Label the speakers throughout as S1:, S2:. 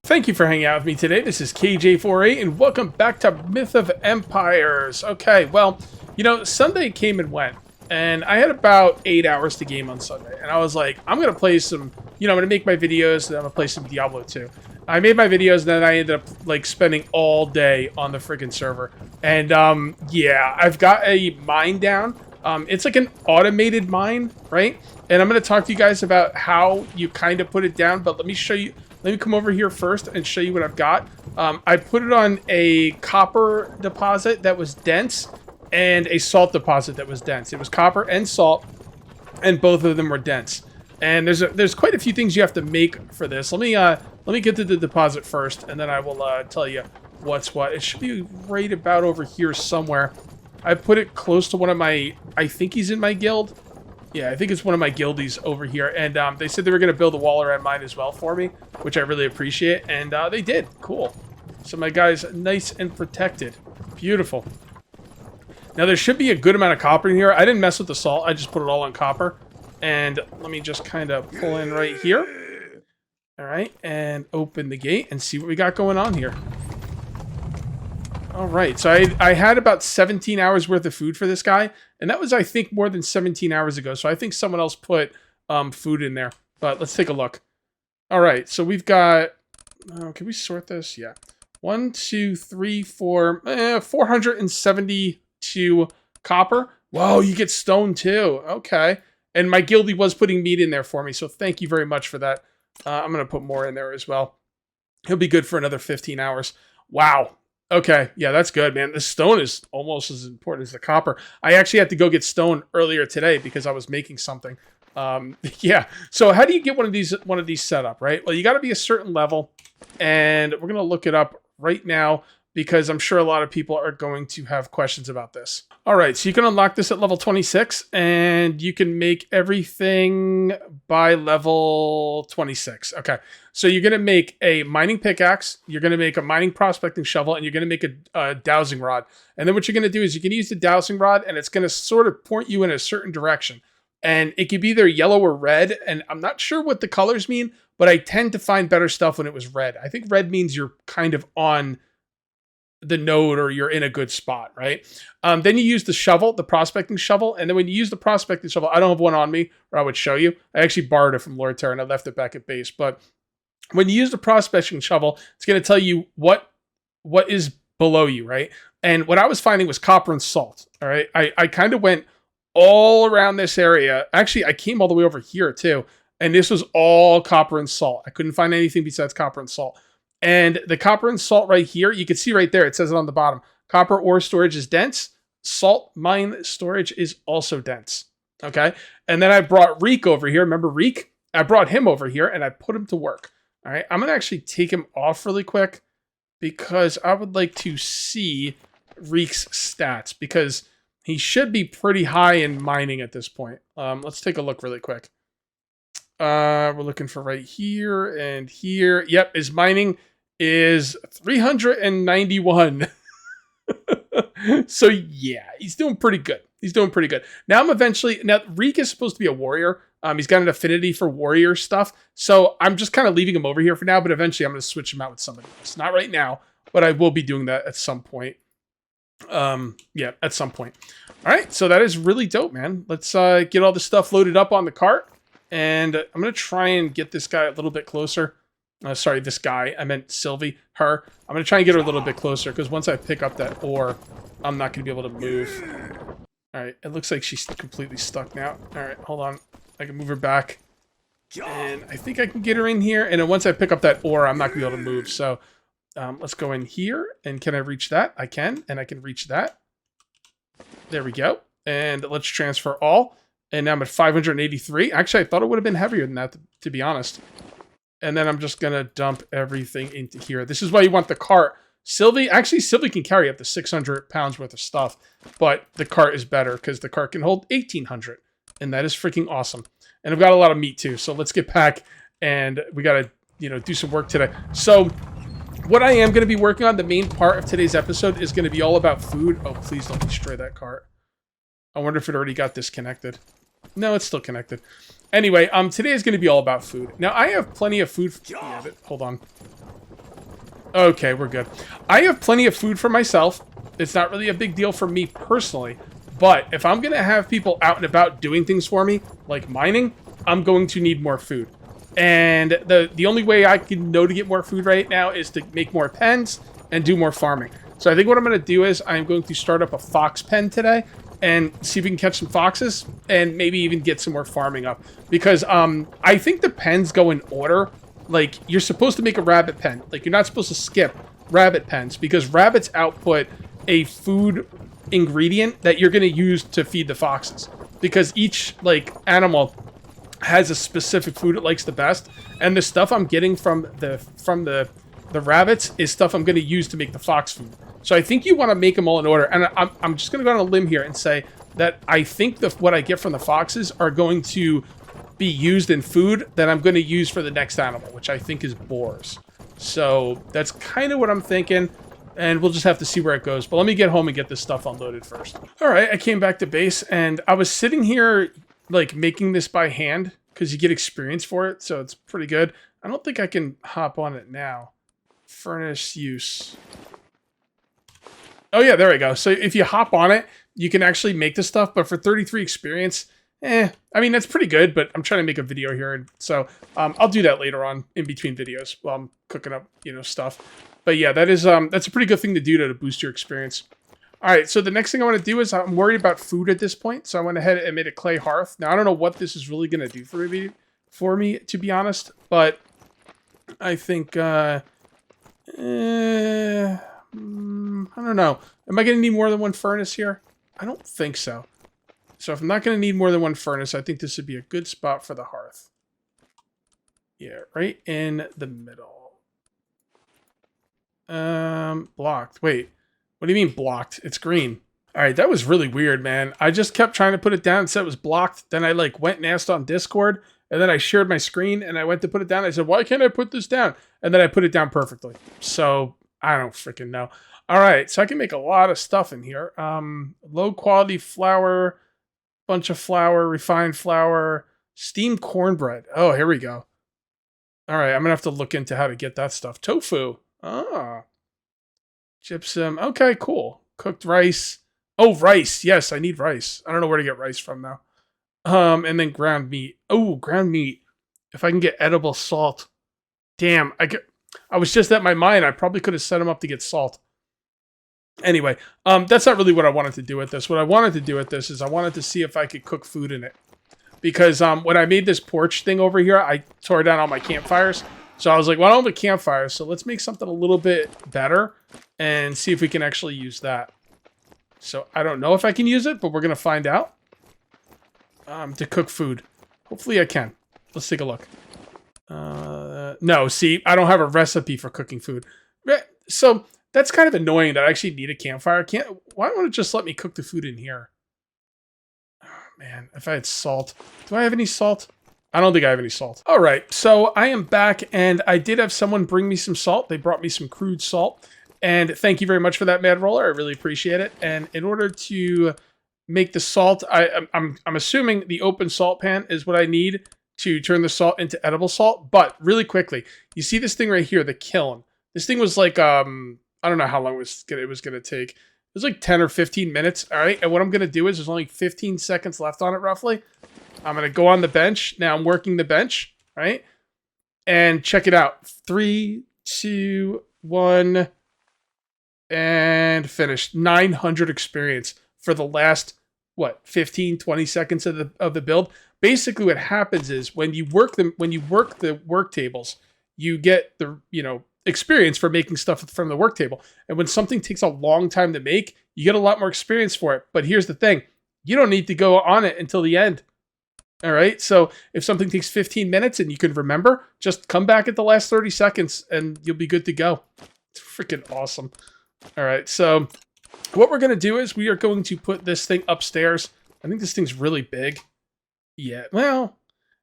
S1: Thank you for hanging out with me today. This is KJ48, and welcome back to Myth of Empires. Okay, well, Sunday came and went, and I had about 8 hours to game on Sunday, and I was like, I'm going to play some, I'm going to make my videos, and I'm going to play some Diablo 2. I made my videos, and then I ended up, spending all day on the freaking server. And, yeah, I've got a mine down. It's like an automated mine, right? And I'm going to talk to you guys about how you kind of put it down, but let me show you. Let me come over here first and show you what I've got. I put it on a copper deposit that was dense and a salt deposit that was dense. It was copper and salt, and both of them were dense. And there's quite a few things you have to make for this. Let me get to the deposit first, and then I will tell you what's what. It should be right about over here somewhere. I put it close to one of my. I think he's in my guild. Yeah, I think it's one of my guildies over here, and they said they were going to build a wall around mine as well for me, which I really appreciate, and they did. Cool. So my guy's nice and protected. Beautiful. Now, there should be a good amount of copper in here. I didn't mess with the salt. I just put it all on copper, and let me just kind of pull in right here. All right, and open the gate and see what we got going on here. All right, so I had about 17 hours worth of food for this guy, and that was, I think, more than 17 hours ago, so I think someone else put food in there, but let's take a look. All right, so we've got, can we sort this? Yeah. 1, 2, 3, 4, 472 copper. Whoa, you get stone too. Okay, and my guildie was putting meat in there for me, so thank you very much for that. I'm going to put more in there as well. He'll be good for another 15 hours. Wow. Okay, yeah, that's good, man. The stone is almost as important as the copper. I actually had to go get stone earlier today because I was making something. Yeah. So how do you get one of these set up, right? Well, you got to be a certain level, and we're gonna look it up right now because I'm sure a lot of people are going to have questions about this. All right, so you can unlock this at level 26, and you can make everything by level 26. Okay, so you're going to make a mining pickaxe, you're going to make a mining prospecting shovel, and you're going to make a dowsing rod. And then what you're going to do is you can use the dowsing rod, and it's going to sort of point you in a certain direction. And it could be either yellow or red, and I'm not sure what the colors mean, but I tend to find better stuff when it was red. I think red means you're kind of on the node or you're in a good spot, right? Then you use the shovel, the prospecting shovel, and then when you use the prospecting shovel, I don't have one on me, or I would show you. I actually borrowed it from Lord Terra and I left it back at base. But when you use the prospecting shovel, it's going to tell you what is below you, right? And what I was finding was copper and salt, all right? I kind of went all around this area. Actually, I came all the way over here too, and this was all copper and salt. I couldn't find anything besides copper and salt. And the copper and salt right here, you can see right there, it says it on the bottom. Copper ore storage is dense. Salt mine storage is also dense. Okay. And then I brought Reek over here. Remember Reek? I brought him over here and I put him to work. All right. I'm going to actually take him off really quick because I would like to see Reek's stats because he should be pretty high in mining at this point. Let's take a look really quick. We're looking for right here and here. Yep, his mining is 391. So yeah, he's doing pretty good. He's doing pretty good. Now Reek is supposed to be a warrior. He's got an affinity for warrior stuff. So I'm just kind of leaving him over here for now, but eventually I'm going to switch him out with somebody else. Not right now, but I will be doing that at some point. Yeah, at some point. All right, so that is really dope, man. Let's get all this stuff loaded up on the cart. And I'm going to try and get this guy a little bit closer. Sorry, this guy. I meant Sylvie, her. I'm going to try and get her a little bit closer because once I pick up that ore, I'm not going to be able to move. All right, it looks like she's completely stuck now. All right, hold on. I can move her back. And I think I can get her in here. And then once I pick up that ore, I'm not going to be able to move. So let's go in here. And can I reach that? I can. And I can reach that. There we go. And let's transfer all. And now I'm at 583. Actually, I thought it would have been heavier than that, to be honest. And then I'm just going to dump everything into here. This is why you want the cart. Sylvie can carry up to 600 pounds worth of stuff. But the cart is better because the cart can hold 1,800. And that is freaking awesome. And I've got a lot of meat too. So let's get back. And we got to, do some work today. So what I am going to be working on, the main part of today's episode, is going to be all about food. Oh, please don't destroy that cart. I wonder if it already got disconnected. No, it's still connected. Anyway, today is going to be all about food. Now, I have plenty of food. Yeah, hold on. Okay, we're good. I have plenty of food for myself. It's not really a big deal for me personally. But if I'm going to have people out and about doing things for me, like mining, I'm going to need more food. And the only way I can know to get more food right now is to make more pens and do more farming. So I think what I'm going to do is I'm going to start up a fox pen today and see if we can catch some foxes and maybe even get some more farming up. Because I think the pens go in order. Like, you're supposed to make a rabbit pen. Like, you're not supposed to skip rabbit pens because rabbits output a food ingredient that you're going to use to feed the foxes. Because each, like, animal has a specific food it likes the best. And the stuff I'm getting from the rabbits is stuff I'm going to use to make the fox food. So I think you want to make them all in order. And I'm just going to go on a limb here and say that I think what I get from the foxes are going to be used in food that I'm going to use for the next animal, which I think is boars. So that's kind of what I'm thinking, and we'll just have to see where it goes. But let me get home and get this stuff unloaded first. All right, I came back to base, and I was sitting here, like, making this by hand, because you get experience for it, so it's pretty good. I don't think I can hop on it now. Furnace use. Oh, yeah, there we go. So if you hop on it, you can actually make the stuff, but for 33 experience... I mean, that's pretty good, but I'm trying to make a video here, and so I'll do that later on in between videos while I'm cooking up, stuff. But yeah, that's a pretty good thing to do to boost your experience. All right, so the next thing I want to do is I'm worried about food at this point, so I went ahead and made a clay hearth. Now, I don't know what this is really going to do for me, to be honest, but I think, I don't know. Am I going to need more than one furnace here? I don't think so. So if I'm not going to need more than one furnace, I think this would be a good spot for the hearth. Yeah, right in the middle. Blocked. Wait, what do you mean blocked? It's green. All right, that was really weird, man. I just kept trying to put it down and said it was blocked. Then I went and asked on Discord, and then I shared my screen and I went to put it down. I said, why can't I put this down? And then I put it down perfectly. So I don't freaking know. All right, so I can make a lot of stuff in here. Low quality flour. Bunch of flour, refined flour, steamed cornbread. Oh, here we go. All right, I'm going to have to look into how to get that stuff. Tofu. Ah. Gypsum. Okay, cool. Cooked rice. Oh, rice. Yes, I need rice. I don't know where to get rice from now. And then ground meat. Oh, ground meat. If I can get edible salt. Damn, I was just at my mind. I probably could have set them up to get salt. Anyway, that's not really what I wanted to do with this. What I wanted to do with this is I wanted to see if I could cook food in it. Because when I made this porch thing over here, I tore down all my campfires. So I was like, well, I don't have a campfire, so let's make something a little bit better and see if we can actually use that. So I don't know if I can use it, but we're going to find out. To cook food. Hopefully I can. Let's take a look. No, see, I don't have a recipe for cooking food. So... that's kind of annoying that I actually need a campfire. Why don't it just let me cook the food in here? Oh, man, if I had salt. Do I have any salt? I don't think I have any salt. All right, so I am back, and I did have someone bring me some salt. They brought me some crude salt, and thank you very much for that, Mad Roller. I really appreciate it. And in order to make the salt, I'm assuming the open salt pan is what I need to turn the salt into edible salt. But really quickly, you see this thing right here, the kiln. This thing was like... I don't know how long it was going to take. It was like 10 or 15 minutes. All right. And what I'm going to do is there's only 15 seconds left on it, roughly. I'm going to go on the bench. Now I'm working the bench. Right. And check it out. 3, 2, 1. And finished. 900 experience for the last, 15, 20 seconds of the build. Basically what happens is when you work the work tables, you get the, experience for making stuff from the work table. And when something takes a long time to make, you get a lot more experience for it. But here's the thing. You don't need to go on it until the end. All right. So if something takes 15 minutes and you can remember, just come back at the last 30 seconds and you'll be good to go. It's freaking awesome. All right. So what we're going to do is we are going to put this thing upstairs. I think this thing's really big. Yeah. Well,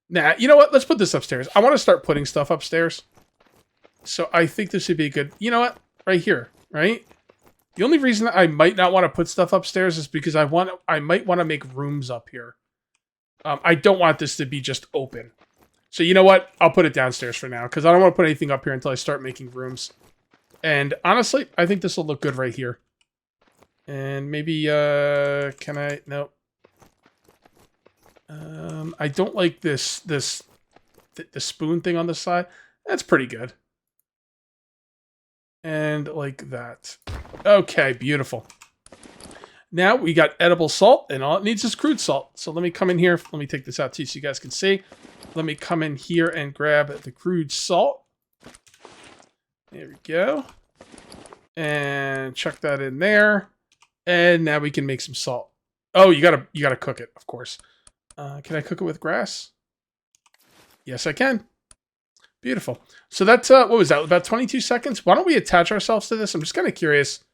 S1: nah, you know what? Let's put this upstairs. I want to start putting stuff upstairs. So I think this would be good. You know what? Right here, right? The only reason I might not want to put stuff upstairs is because I might want to make rooms up here. I don't want this to be just open. So you know what? I'll put it downstairs for now because I don't want to put anything up here until I start making rooms. And honestly, I think this will look good right here. And maybe, can I? Nope. I don't like the spoon thing on the side. That's pretty good. And like that. Okay, beautiful. Now we got edible salt, and all it needs is crude salt. So let me come in here. Let me take this out too so you guys can see. Let me come in here and grab the crude salt. There we go. And chuck that in there. And now we can make some salt. Oh, you gotta cook it, of course. Can I cook it with grass? Yes, I can. Beautiful. So that's, what was that? About 22 seconds? Why don't we attach ourselves to this? I'm just kind of curious.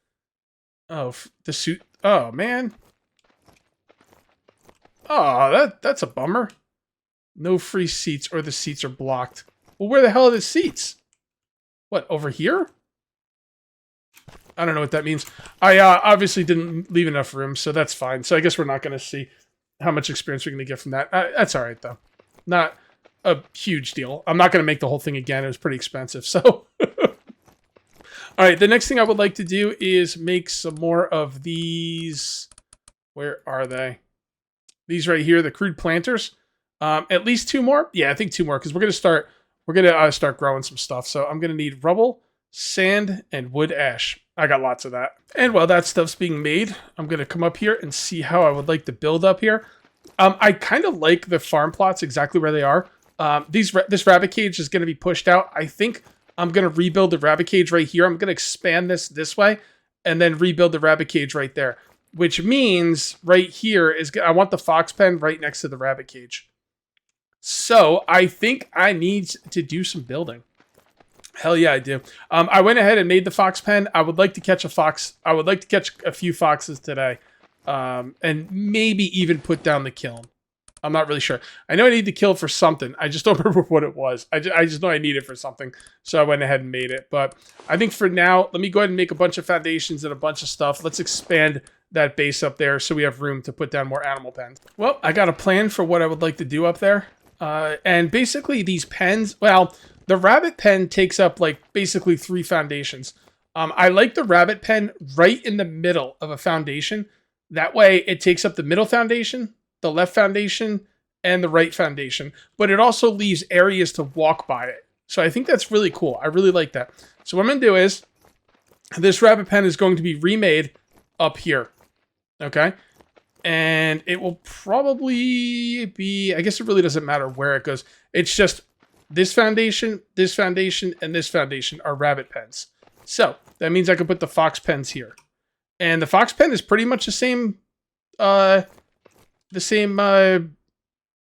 S1: Oh, the suit. Oh, man. Oh, that's a bummer. No free seats or the seats are blocked. Well, where the hell are the seats? What, over here? I don't know what that means. I obviously didn't leave enough room, so that's fine. So I guess we're not going to see how much experience we're going to get from that. That's all right, though. Not a huge deal. I'm not going to make the whole thing again. It was pretty expensive, so... All right, the next thing I would like to do is make some more of these. Where are they? These right here, the crude planters. At least 2 more. Yeah, I think 2 more because we're gonna start growing some stuff. So I'm gonna need rubble, sand, and wood ash. I got lots of that. And while that stuff's being made, I'm gonna come up here and see how I would like to build up here. I kind of like the farm plots exactly where they are. This rabbit cage is gonna be pushed out. I think I'm going to rebuild the rabbit cage right here. I'm going to expand this way and then rebuild the rabbit cage right there, which means right here is I want the fox pen right next to the rabbit cage. So I think I need to do some building. Hell yeah, I do. I went ahead and made the fox pen. I would like to catch a fox. I would like to catch a few foxes today, and maybe even put down the kiln. I'm not really sure. I know I need to kill for something. I just don't remember what it was. I just know I need it for something. So I went ahead and made it. But I think for now, let me go ahead and make a bunch of foundations and a bunch of stuff. Let's expand that base up there so we have room to put down more animal pens. Well, I got a plan for what I would like to do up there. And basically these pens, well, the rabbit pen takes up like basically 3 foundations. I like the rabbit pen right in the middle of a foundation. That way it takes up the middle foundation, the left foundation, and the right foundation, but it also leaves areas to walk by it. So I think that's really cool. I really like that. So what I'm going to do is, this rabbit pen is going to be remade up here, okay? And it will probably be, I guess it really doesn't matter where it goes. It's just this foundation, and this foundation are rabbit pens. So that means I can put the fox pens here. And the fox pen is pretty much the same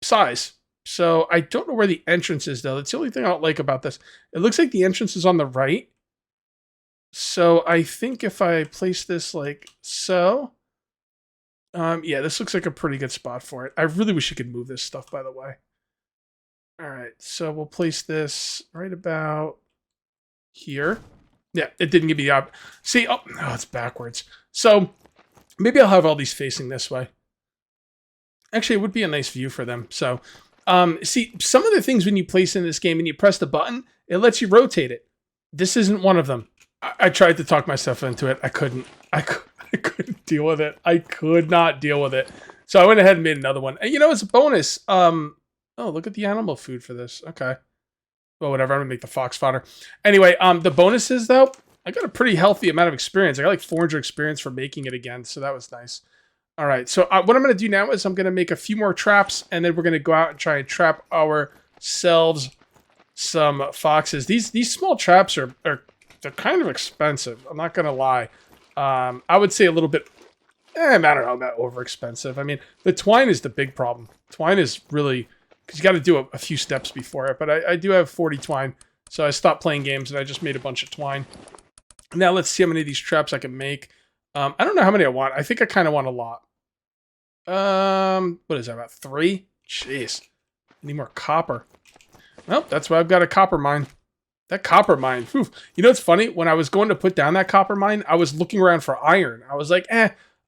S1: size. So I don't know where the entrance is, though. That's the only thing I don't like about this. It looks like the entrance is on the right. So I think if I place this like so, yeah, this looks like a pretty good spot for it. I really wish you could move this stuff, by the way. All right, so we'll place this right about here. Yeah, it didn't give me the op. See, oh, it's backwards. So maybe I'll have all these facing this way. Actually, it would be a nice view for them. So, see, some of the things when you place in this game and you press the button, it lets you rotate it. This isn't one of them. I tried to talk myself into it. I couldn't. I couldn't deal with it. I could not deal with it. So I went ahead and made another one. And you know, it's a bonus. Oh, look at the animal food for this. Okay. Well, whatever. I'm gonna make the fox fodder. Anyway, the bonuses though, I got a pretty healthy amount of experience. I got like 400 experience for making it again, so that was nice. All right, so what I'm going to do now is I'm going to make a few more traps, and then we're going to go out and try and trap ourselves some foxes. These small traps are they're kind of expensive. I'm not going to lie. I would say a little bit, I don't know about over expensive. I mean, the twine is the big problem. Twine is really, because you got to do a few steps before it, but I do have 40 twine, so I stopped playing games, and I just made a bunch of twine. Now let's see how many of these traps I can make. I don't know how many I want. I think I kind of want a lot. What is that, about 3? Jeez. I need more copper. Well, that's why I've got a copper mine. That copper mine, whew. You know what's funny? When I was going to put down that copper mine, I was looking around for iron. I was like,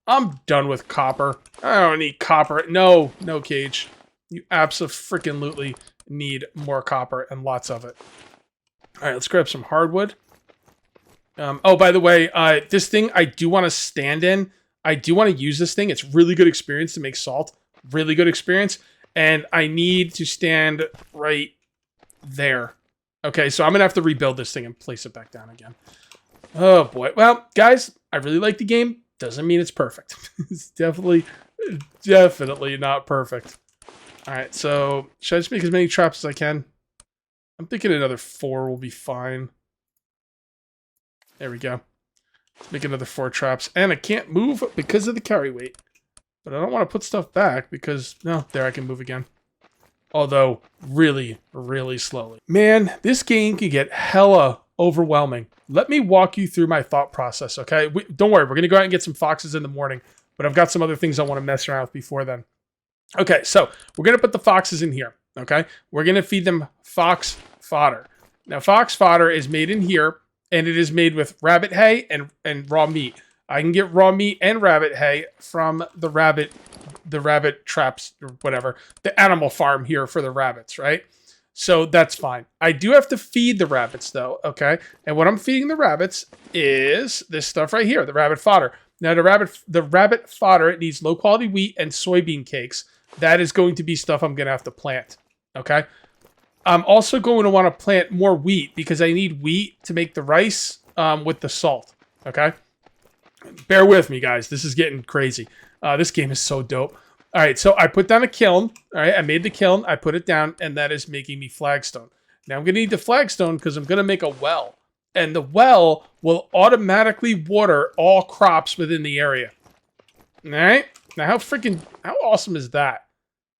S1: I'm done with copper. I don't need copper. No, Cage. You abso-freaking-lutely need more copper and lots of it. All right, let's grab some hardwood. Oh, by the way, this thing I do want to stand in. I do want to use this thing. It's really good experience to make salt. Really good experience. And I need to stand right there. Okay, so I'm going to have to rebuild this thing and place it back down again. Oh, boy. Well, guys, I really like the game. Doesn't mean it's perfect. It's definitely not perfect. All right, so should I just make as many traps as I can? I'm thinking another 4 will be fine. There we go. Let's make another 4 traps. And I can't move because of the carry weight. But I don't want to put stuff back because... No, there I can move again. Although, really, really slowly. Man, this game can get hella overwhelming. Let me walk you through my thought process, okay? Don't worry, we're going to go out and get some foxes in the morning. But I've got some other things I want to mess around with before then. Okay, so we're going to put the foxes in here, okay? We're going to feed them fox fodder. Now, fox fodder is made in here, and it is made with rabbit hay and raw meat. I can get raw meat and rabbit hay from the rabbit traps or whatever, the animal farm here for the rabbits, right? So that's fine. I do have to feed the rabbits though, okay? And what I'm feeding the rabbits is this stuff right here, the rabbit fodder. Now the rabbit fodder, it needs low quality wheat and soybean cakes. That is going to be stuff I'm going to have to plant, okay? I'm also going to want to plant more wheat because I need wheat to make the rice with the salt, okay? Bear with me, guys. This is getting crazy. This game is so dope. All right, so I put down a kiln. All right, I made the kiln. I put it down, and that is making me flagstone. Now I'm going to need the flagstone because I'm going to make a well. And the well will automatically water all crops within the area. All right? Now, how awesome is that?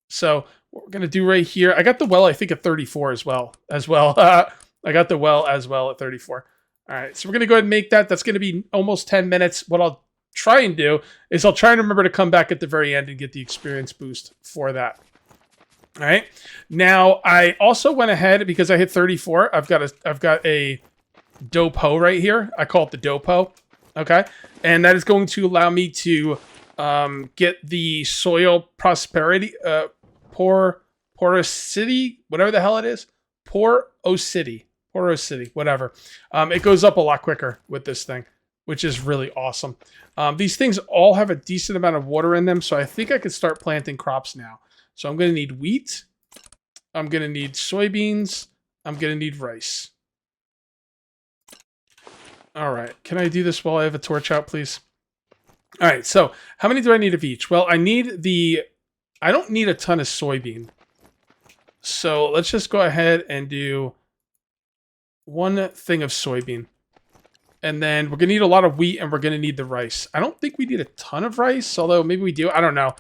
S1: So what we're going to do right here, I got the well, I think, at 34 as well. I got the well as well at 34. All right, so we're going to go ahead and make that. That's going to be almost 10 minutes. What I'll try and do is I'll try and remember to come back at the very end and get the experience boost for that. All right. Now, I also went ahead because I hit 34. I've got a dope hoe right here. I call it the dope hoe. Okay. And that is going to allow me to get the soil prosperity, porosity, whatever the hell it is. Porosity, whatever. It goes up a lot quicker with this thing, which is really awesome. These things all have a decent amount of water in them, so I think I could start planting crops now. So I'm going to need wheat. I'm going to need soybeans. I'm going to need rice. All right. Can I do this while I have a torch out, please? All right. So how many do I need of each? Well, I don't need a ton of soybean. So let's just go ahead and do 1 thing of soybean. And then we're going to need a lot of wheat, and we're going to need the rice. I don't think we need a ton of rice, although maybe we do. I don't know.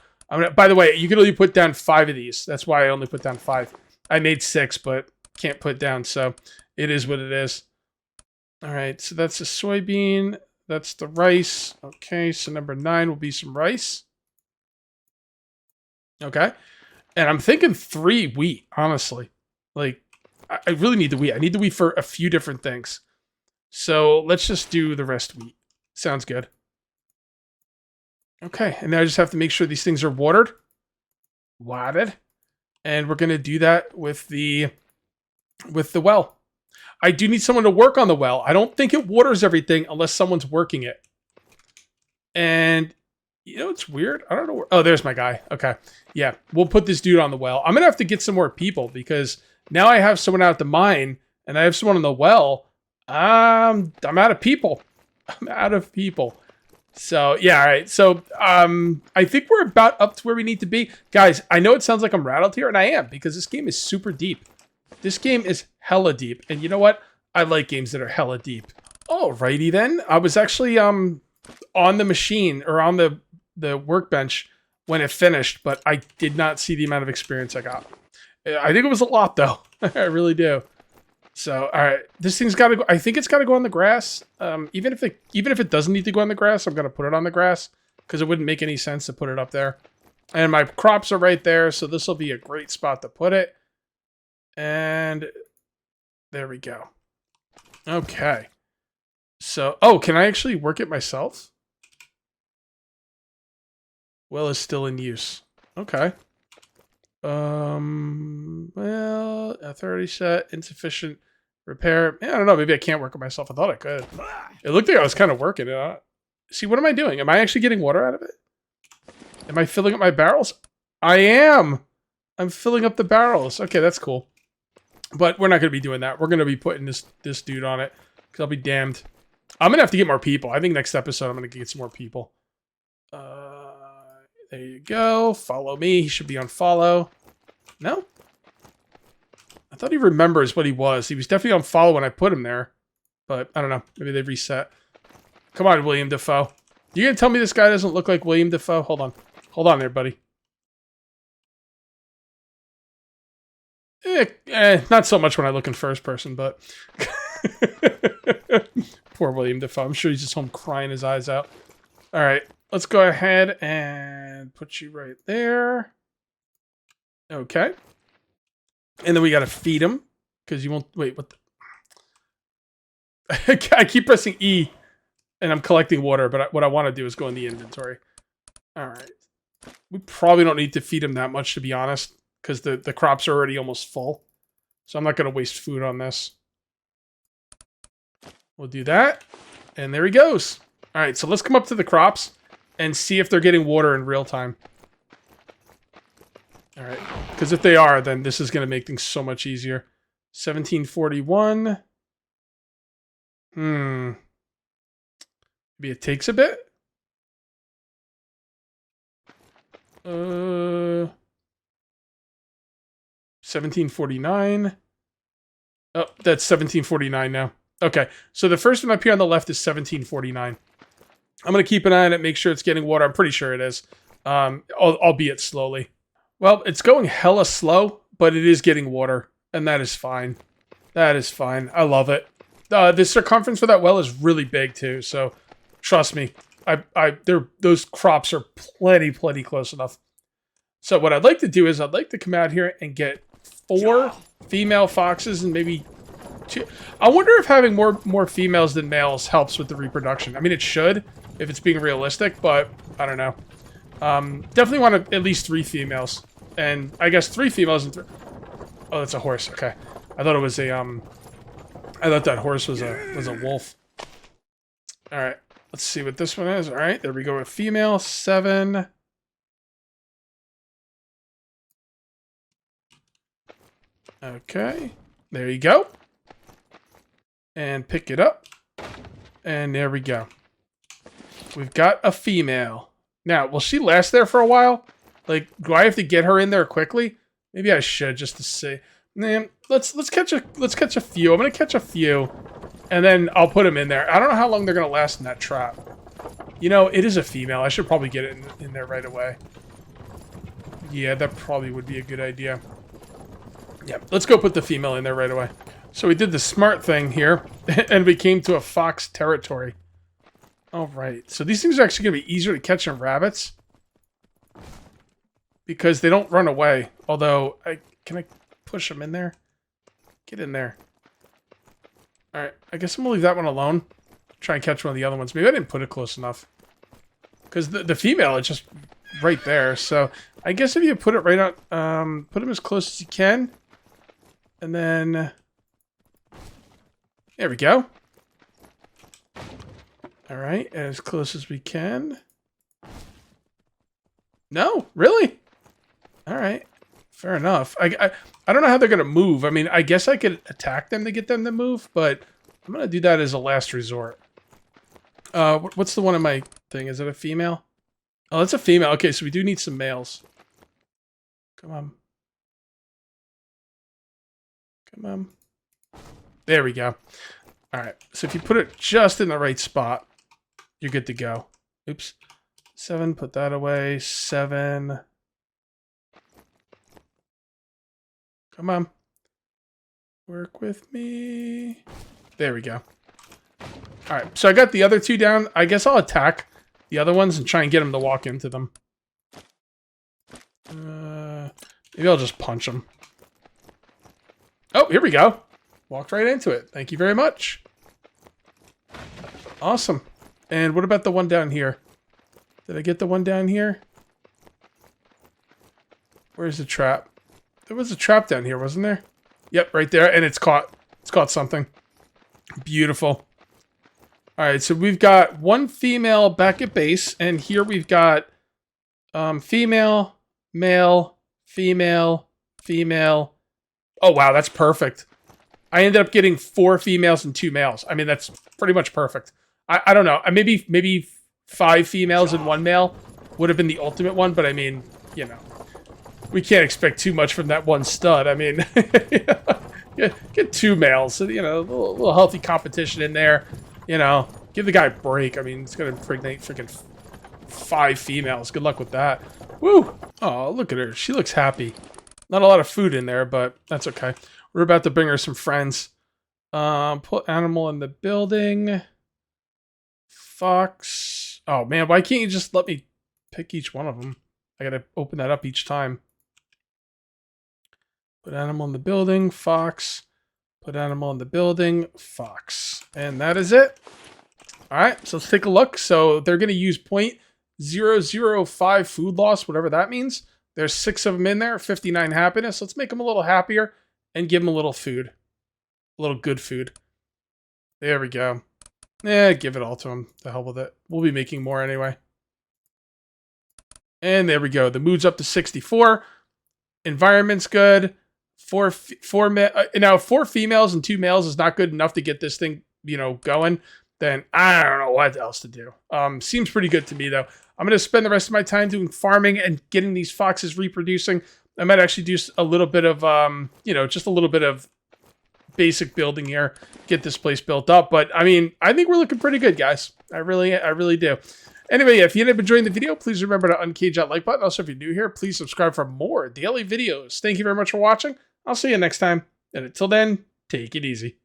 S1: By the way, you can only put down 5 of these. That's why I only put down 5. I made 6, but can't put down, so it is what it is. All right, so that's the soybean. That's the rice. Okay, so number 9 will be some rice. Okay. And I'm thinking 3 wheat, honestly. Like, I really need the wheat. I need the wheat for a few different things. So let's just do the rest wheat. Sounds good. Okay, and now I just have to make sure these things are watered. And we're going to do that with the well. I do need someone to work on the well. I don't think it waters everything unless someone's working it. And, you know, it's weird. I don't know. Oh, there's my guy. Okay. Yeah, we'll put this dude on the well. I'm going to have to get some more people because now I have someone out at the mine and I have someone on the well. I'm out of people. So, yeah, all right. So, I think we're about up to where we need to be. Guys, I know it sounds like I'm rattled here, and I am, because this game is super deep. This game is hella deep. And you know what? I like games that are hella deep. Alrighty then. I was actually on the machine, or on the workbench when it finished, but I did not see the amount of experience I got. I think it was a lot, though. I really do. So, all right, this thing's got to go. I think it's got to go on the grass. Even if it doesn't need to go on the grass, I'm gonna put it on the grass because it wouldn't make any sense to put it up there. And my crops are right there, so this will be a great spot to put it. And there we go. Okay. So, can I actually work it myself? Well, is still in use. Okay. Well, authority set, insufficient Repair. Yeah, I don't know. Maybe I can't work it myself. I thought I could. It looked like I was kind of working it. See, what am I doing? Am I actually getting water out of it? Am I filling up my barrels? I am. I'm filling up the barrels. Okay, that's cool. But we're not going to be doing that. We're going to be putting this dude on it. Because I'll be damned. I'm going to have to get more people. I think next episode I'm going to get some more people. There you go. Follow me. He should be on follow. No? I thought he remembers what he was. He was definitely on follow when I put him there. But I don't know. Maybe they've reset. Come on, William Dafoe. You going to tell me this guy doesn't look like William Dafoe? Hold on. Hold on there, buddy. Not so much when I look in first person, but... Poor William Dafoe. I'm sure he's just home crying his eyes out. All right. Let's go ahead and put you right there. Okay. And then we got to feed him. Because you won't... Wait, what the... I keep pressing E. And I'm collecting water. But what I want to do is go in the inventory. All right. We probably don't need to feed him that much, to be honest. Because the crops are already almost full. So I'm not going to waste food on this. We'll do that. And there he goes. All right, so let's come up to the crops and see if they're getting water in real time. All right, because if they are, then this is going to make things so much easier. 1741. Maybe it takes a bit. 1749. Oh, that's 1749 now. Okay, so the first one up here on the left is 1749. I'm going to keep an eye on it, make sure it's getting water. I'm pretty sure it is, albeit slowly. Well, it's going hella slow, but it is getting water, and that is fine. That is fine. I love it. The circumference for that well is really big, too, so trust me. Those crops are plenty close enough. So what I'd like to do is I'd like to come out here and get 4 female foxes and maybe... I wonder if having more females than males helps with the reproduction. I mean, it should, if it's being realistic, but I don't know. Definitely want at least 3 females. And I guess 3 females and 3... Oh, that's a horse. Okay. I thought it was a, I thought that horse was a wolf. Alright. Let's see what this one is. Alright, there we go with female. 7. Okay. There you go. And pick it up. And there we go. We've got a female. Now, will she last there for a while? Like, do I have to get her in there quickly? Maybe I should, just to see. Man, let's catch a few. I'm gonna catch a few. And then I'll put them in there. I don't know how long they're gonna last in that trap. You know, it is a female. I should probably get it in there right away. Yeah, that probably would be a good idea. Yeah, let's go put the female in there right away. So we did the smart thing here, and we came to a fox territory. Alright, so these things are actually going to be easier to catch than rabbits. Because they don't run away. Although, can I push them in there? Get in there. Alright, I guess I'm going to leave that one alone. Try and catch one of the other ones. Maybe I didn't put it close enough. Because the female is just right there. So, I guess if you put it right on... put them as close as you can. And then... There we go. Alright, as close as we can. No? Really? Alright. Fair enough. I don't know how they're going to move. I mean, I guess I could attack them to get them to move, but I'm going to do that as a last resort. What's the one in my thing? Is it a female? Oh, that's a female. Okay, so we do need some males. Come on. Come on. There we go. Alright, so if you put it just in the right spot, you're good to go. Oops. 7, put that away. 7. Come on. Work with me. There we go. Alright, so I got the other 2 down. I guess I'll attack the other ones and try and get them to walk into them. Maybe I'll just punch them. Oh, here we go. Walked right into it. Thank you very much. Awesome. And what about the one down here? Did I get the one down here? Where's the trap? There was a trap down here, wasn't there? Yep, right there. And it's caught. It's caught something. Beautiful. All right, so we've got one female back at base, and here we've got female, male, female, female. Oh, wow, that's perfect. I ended up getting 4 females and 2 males. I mean, that's pretty much perfect. I don't know. Maybe 5 females and 1 male would have been the ultimate one, but I mean, you know, we can't expect too much from that one stud. I mean, get 2 males, so, you know, a little healthy competition in there. You know, give the guy a break. I mean, it's gonna impregnate freaking 5 females. Good luck with that. Woo! Oh, look at her. She looks happy. Not a lot of food in there, but that's okay. We're about to bring her some friends. Put animal in the building. Fox. Oh, man, why can't you just let me pick each one of them? I gotta open that up each time. Put animal in the building. Fox. Put animal in the building. Fox. And that is it. All right, so let's take a look. So they're going to use 0.005 food loss, whatever that means. There's 6 of them in there, 59 happiness. Let's make them a little happier and give them a little food. A little good food. There we go. Give it all to them. The hell with it. We'll be making more anyway. And there we go. The mood's up to 64. Environment's good. 4 females and 2 males is not good enough to get this thing, you know, going. Then I don't know what else to do. Seems pretty good to me, though. I'm going to spend the rest of my time doing farming and getting these foxes reproducing. I might actually do a little bit of, you know, just a little bit of basic building here. Get this place built up. But, I mean, I think we're looking pretty good, guys. I really do. Anyway, if you ended up enjoying the video, please remember to uncage that like button. Also, if you're new here, please subscribe for more daily videos. Thank you very much for watching. I'll see you next time. And until then, take it easy.